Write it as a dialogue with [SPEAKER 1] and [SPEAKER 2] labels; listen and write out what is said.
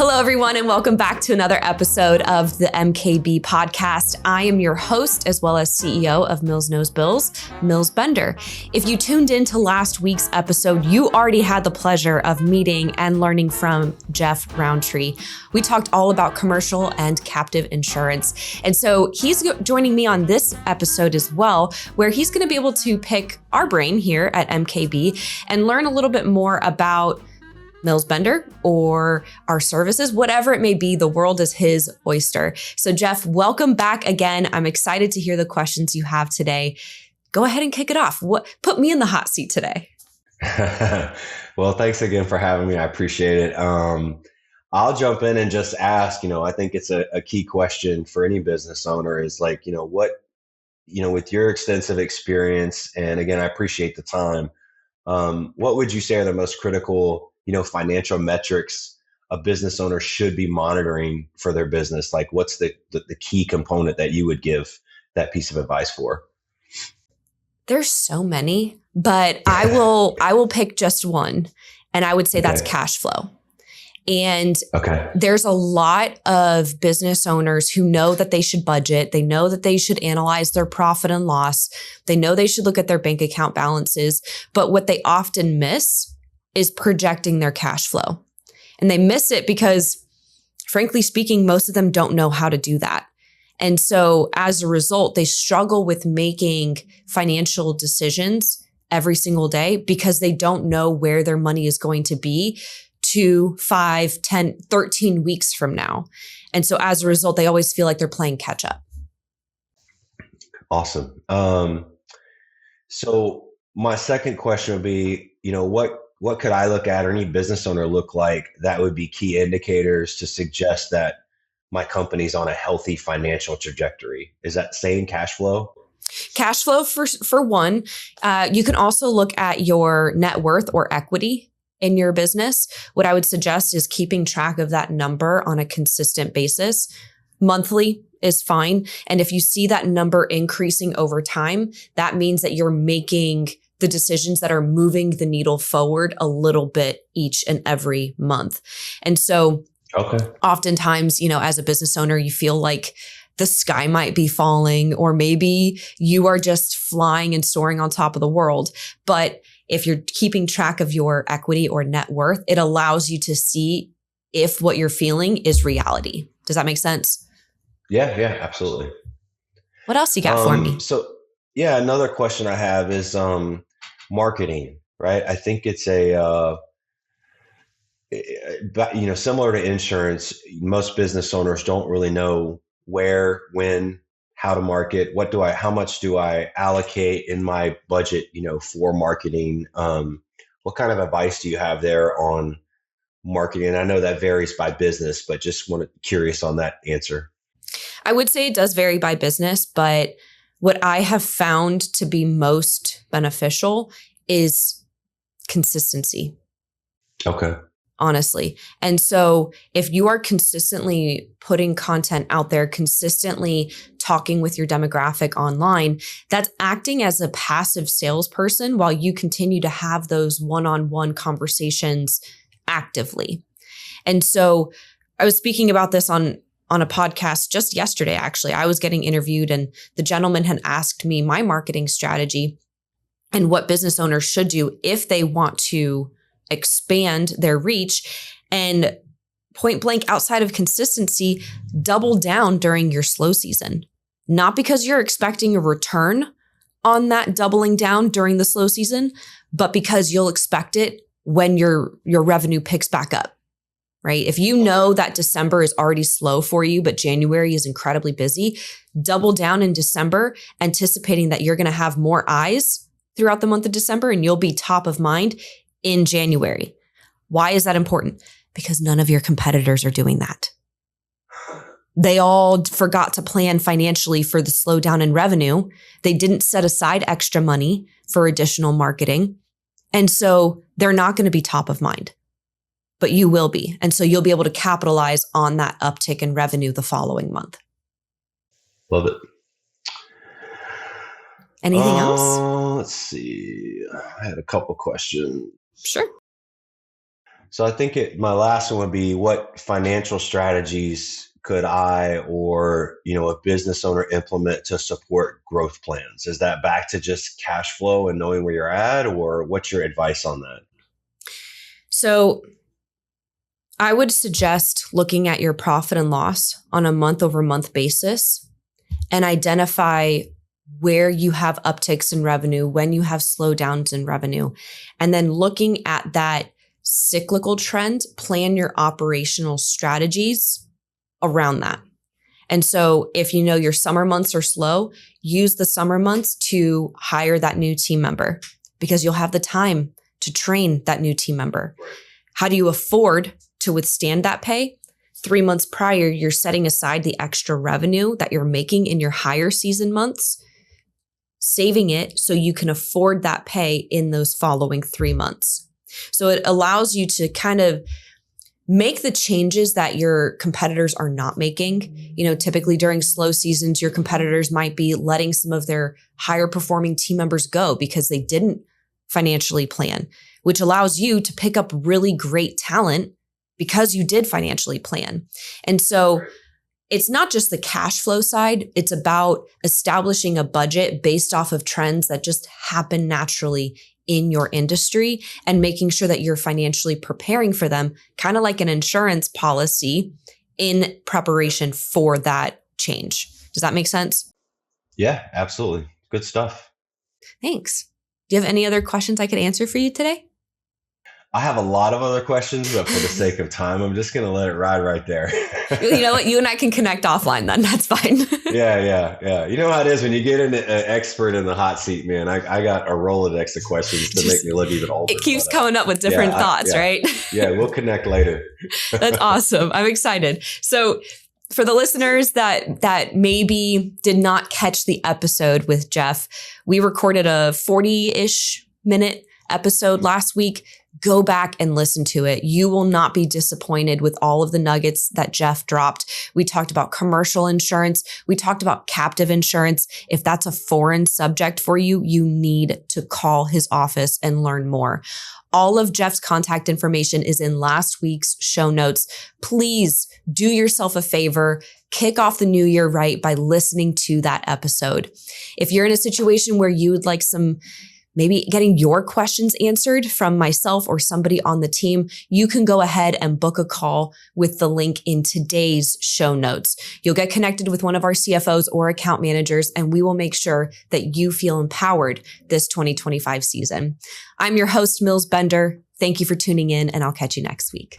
[SPEAKER 1] Hello, everyone, and welcome back to another episode of the MKB Podcast. I am your host, as well as CEO of Mills Knows Bills, Mills Bender. If you tuned into last week's episode, you already had the pleasure of meeting and learning from Jeff Rountree. We talked all about commercial and captive insurance. And so he's joining me on this episode as well, where he's going to be able to pick our brain here at MKB and learn a little bit more about Mills Bender or our services, whatever it may be. The world is his oyster. So Jeff, welcome back again. I'm excited to hear the questions you have today. Go ahead and kick it off. Put me in the hot seat today.
[SPEAKER 2] Well, thanks again for having me. I appreciate it. I'll jump in and just ask, I think it's a key question for any business owner is like, with your extensive experience, and again, I appreciate the time. What would you say are the most critical financial metrics a business owner should be monitoring for their business? Like what's the key component that you would give that piece of advice for?
[SPEAKER 1] There's so many, but I will pick just one. And I would say that's cash flow. And there's a lot of business owners who know that they should budget. They know that they should analyze their profit and loss. They know they should look at their bank account balances. But what they often miss is projecting their cash flow. And they miss it because, frankly speaking, most of them don't know how to do that. And so as a result, they struggle with making financial decisions every single day because they don't know where their money is going to be 2, 5, 10, 13 weeks from now. And so as a result, they always feel like they're playing catch up.
[SPEAKER 2] Awesome. So my second question would be, what could I look at or any business owner look like that would be key indicators to suggest that my company's on a healthy financial trajectory? Is that same cash flow?
[SPEAKER 1] Cash flow for one. You can also look at your net worth or equity in your business. What I would suggest is keeping track of that number on a consistent basis. Monthly is fine. And if you see that number increasing over time, that means that you're making the decisions that are moving the needle forward a little bit each and every month. And so oftentimes, as a business owner, you feel like the sky might be falling, or maybe you are just flying and soaring on top of the world. But if you're keeping track of your equity or net worth, it allows you to see if what you're feeling is reality. Does that make sense?
[SPEAKER 2] Yeah, absolutely.
[SPEAKER 1] What else you got for me?
[SPEAKER 2] So another question I have is, marketing, right? I think it's similar to insurance, most business owners don't really know where, when, how to market. How much do I allocate in my budget, for marketing? What kind of advice do you have there on marketing? I know that varies by business, but just curious on that answer.
[SPEAKER 1] I would say it does vary by business, but what I have found to be most beneficial is consistency.
[SPEAKER 2] Okay.
[SPEAKER 1] Honestly. And so if you are consistently putting content out there, consistently talking with your demographic online, that's acting as a passive salesperson while you continue to have those one-on-one conversations actively. And so I was speaking about this on a podcast just yesterday, actually. I was getting interviewed and the gentleman had asked me my marketing strategy and what business owners should do if they want to expand their reach. And point blank, outside of consistency, double down during your slow season. Not because you're expecting a return on that doubling down during the slow season, but because you'll expect it when your revenue picks back up. Right? If you know that December is already slow for you, but January is incredibly busy, double down in December, anticipating that you're going to have more eyes throughout the month of December and you'll be top of mind in January. Why is that important? Because none of your competitors are doing that. They all forgot to plan financially for the slowdown in revenue. They didn't set aside extra money for additional marketing. And so they're not going to be top of mind. But you will be. And so you'll be able to capitalize on that uptick in revenue the following month.
[SPEAKER 2] Love it.
[SPEAKER 1] Anything else?
[SPEAKER 2] Let's see. I had a couple questions.
[SPEAKER 1] Sure.
[SPEAKER 2] So I think my last one would be, what financial strategies could I, or, a business owner, implement to support growth plans? Is that back to just cash flow and knowing where you're at, or what's your advice on that?
[SPEAKER 1] So I would suggest looking at your profit and loss on a month over month basis and identify where you have upticks in revenue, when you have slowdowns in revenue, and then looking at that cyclical trend, plan your operational strategies around that. And so if you know your summer months are slow, use the summer months to hire that new team member, because you'll have the time to train that new team member. How do you afford to withstand that pay? 3 months prior, you're setting aside the extra revenue that you're making in your higher season months, saving it so you can afford that pay in those following 3 months. So it allows you to kind of make the changes that your competitors are not making. Typically during slow seasons, your competitors might be letting some of their higher performing team members go because they didn't financially plan, which allows you to pick up really great talent because you did financially plan. And so it's not just the cash flow side. It's about establishing a budget based off of trends that just happen naturally in your industry and making sure that you're financially preparing for them, kind of like an insurance policy in preparation for that change. Does that make sense?
[SPEAKER 2] Yeah, absolutely. Good stuff.
[SPEAKER 1] Thanks. Do you have any other questions I could answer for you today?
[SPEAKER 2] I have a lot of other questions, but for the sake of time, I'm just going to let it ride right there.
[SPEAKER 1] You know what? You and I can connect offline then. That's fine.
[SPEAKER 2] Yeah. You know how it is when you get an expert in the hot seat, man. I got a Rolodex of questions to make me look even older.
[SPEAKER 1] It keeps coming up with different thoughts, right?
[SPEAKER 2] Yeah, we'll connect later.
[SPEAKER 1] That's awesome. I'm excited. So for the listeners that maybe did not catch the episode with Jeff, we recorded a 40-ish minute episode last week. Go back and listen to it. You will not be disappointed with all of the nuggets that Jeff dropped. We talked about commercial insurance. We talked about captive insurance. If that's a foreign subject for you, you need to call his office and learn more. All of Jeff's contact information is in last week's show notes. Please do yourself a favor. Kick off the new year right by listening to that episode. If you're in a situation where you would like maybe getting your questions answered from myself or somebody on the team, you can go ahead and book a call with the link in today's show notes. You'll get connected with one of our CFOs or account managers, and we will make sure that you feel empowered this 2025 season. I'm your host, Mills Bender. Thank you for tuning in, and I'll catch you next week.